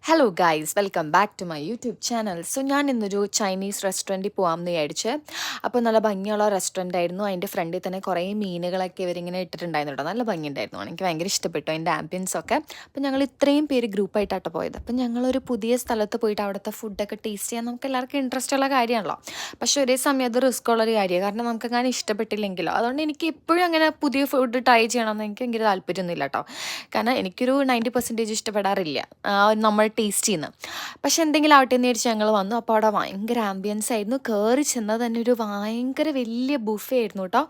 Hello guys, welcome back to my YouTube channel. So ഞാൻ ഇന്നൊരു Chinese റെസ്റ്റോറൻറ്റിൽ പോകാമെന്ന് വിചാരിച്ച്. അപ്പോൾ നല്ല ഭംഗിയുള്ള റെസ്റ്റോറൻ്റ് ആയിരുന്നു. അതിൻ്റെ ഫ്രണ്ടിൽ തന്നെ കുറേ മീനുകളൊക്കെ ഇവരിങ്ങനെ ഇട്ടിട്ടുണ്ടായിരുന്നു കേട്ടോ. നല്ല ഭംഗിയുണ്ടായിരുന്നു. എനിക്ക് ഭയങ്കര ഇഷ്ടപ്പെട്ടു അതിൻ്റെ ആംബിയൻസ് ഒക്കെ. അപ്പോൾ ഞങ്ങൾ ഇത്രയും പേര് ഗ്രൂപ്പായിട്ടാട്ടോ പോയത്. അപ്പോൾ ഞങ്ങളൊരു പുതിയ സ്ഥലത്ത് പോയിട്ട് അവിടുത്തെ ഫുഡൊക്കെ ടേസ്റ്റ് ചെയ്യാൻ നമുക്ക് എല്ലാവർക്കും ഇൻട്രസ്റ്റ് ഉള്ള കാര്യമാണല്ലോ. പക്ഷേ ഒരേ സമയം അത് റിസ്ക് ഉള്ളൊരു കാര്യമാണ്. കാരണം നമുക്ക് അങ്ങനെ ഇഷ്ടപ്പെട്ടില്ലെങ്കിലോ. അതുകൊണ്ട് എനിക്ക് എപ്പോഴും അങ്ങനെ പുതിയ ഫുഡ് ട്രൈ ചെയ്യണമെന്ന് എനിക്ക് ഭയങ്കര താല്പര്യമൊന്നുമില്ല കേട്ടോ. കാരണം എനിക്കൊരു 90% ഇഷ്ടപ്പെടാറില്ല നമ്മൾ ടേസ്റ്റ് ചെയ്യുന്നത്. പക്ഷെ എന്തെങ്കിലും ആവട്ടെ എന്ന് വിചാരിച്ച് ഞങ്ങൾ വന്നു. അപ്പോൾ അവിടെ ഭയങ്കര ആംബിയൻസ് ആയിരുന്നു. കയറി ചെന്നാൽ തന്നെ ഒരു ഭയങ്കര വലിയ ബുഫേ ആയിരുന്നു കേട്ടോ.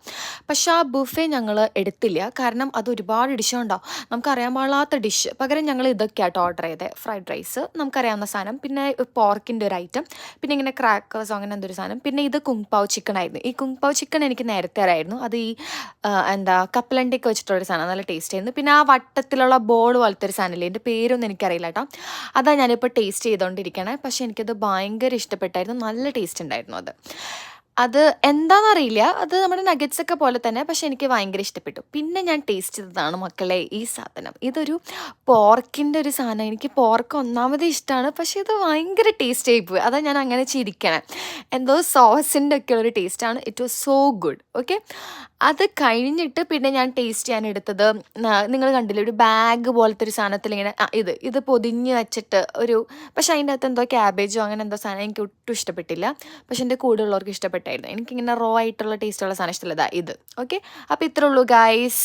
പക്ഷെ ആ ബുഫേ ഞങ്ങൾ എടുത്തില്ല. കാരണം അത് ഒരുപാട് ഡിഷ് ഉണ്ടാവും. നമുക്കറിയാൻ പാടില്ലാത്ത ഡിഷ്. പകരം ഞങ്ങൾ ഇതൊക്കെ ആട്ടോ ഓർഡർ ചെയ്തത്. ഫ്രൈഡ് റൈസ്, നമുക്കറിയാവുന്ന സാധനം, പിന്നെ പോർക്കിൻ്റെ ഒരു ഐറ്റം, പിന്നെ ഇങ്ങനെ ക്രാക്കേഴ്സോ അങ്ങനെ എന്തൊരു സാധനം, പിന്നെ ഇത് കുങ് പാവ് ചിക്കൻ ആയിരുന്നു. ഈ കുങ് പാവ് ചിക്കൻ എനിക്ക് നേരത്തെ അറിയായിരുന്നു. അത് ഈ എന്താ കപ്പലണ്ടിയൊക്കെ വെച്ചിട്ടുള്ളൊരു സാധനം, നല്ല ടേസ്റ്റ് ആയിരുന്നു. പിന്നെ ആ വട്ടത്തിലുള്ള ബോൾ പോലത്തെ ഒരു സാധനമില്ലേ, എൻ്റെ പേരൊന്നും എനിക്കറിയില്ല കേട്ടോ. അതാണ് ഞാനിപ്പോൾ ടേസ്റ്റ് ചെയ്തുകൊണ്ടിരിക്കണേ. പക്ഷേ എനിക്കത് ഭയങ്കര ഇഷ്ടപ്പെട്ടായിരുന്നു. നല്ല ടേസ്റ്റ് ഉണ്ടായിരുന്നു അത്. അത് എന്താണെന്നറിയില്ല. അത് നമ്മുടെ നഗറ്റ്സ് ഒക്കെ പോലെ തന്നെ. പക്ഷേ എനിക്ക് ഭയങ്കര ഇഷ്ടപ്പെട്ടു. പിന്നെ ഞാൻ ടേസ്റ്റ് ചെയ്തതാണ് മക്കളെ ഈ സാധനം. ഇതൊരു പോർക്കിൻ്റെ ഒരു സാധനം. എനിക്ക് പോർക്ക് ഒന്നാമത് ഇഷ്ടമാണ്. പക്ഷേ ഇത് ഭയങ്കര ടേസ്റ്റ് ആയിപ്പോയി. അതാണ് ഞാൻ അങ്ങനെ ചിരിക്കണേ. എന്തോ സോസിൻ്റെ ഒക്കെ ഒരു ടേസ്റ്റാണ്. It was so good. Okay. അത് കഴിഞ്ഞിട്ട് പിന്നെ ഞാൻ ടേസ്റ്റ് ചെയ്യാൻ എടുത്തത്, നിങ്ങൾ കണ്ടില്ലേ, ഒരു ബാഗ് പോലത്തെ ഒരു സാധനത്തിൽ ഇങ്ങനെ ഇത് പൊതിഞ്ഞ് വെച്ചിട്ട് ഒരു, പക്ഷെ അതിൻ്റെ അകത്ത് എന്തോ ക്യാബേജോ അങ്ങനെ എന്തോ സാധനം എനിക്ക് ഒട്ടും ഇഷ്ടപ്പെട്ടില്ല. പക്ഷെ എൻ്റെ കൂടെ ഉള്ളവർക്ക് ഇഷ്ടപ്പെട്ടായിരുന്നു. എനിക്കിങ്ങനെ റോ ആയിട്ടുള്ള ടേസ്റ്റുള്ള സാധനം ഇഷ്ടമല്ല. ഇത് ഓക്കെ. അപ്പോൾ ഇത്രേ ഉള്ളൂ ഗൈസ്.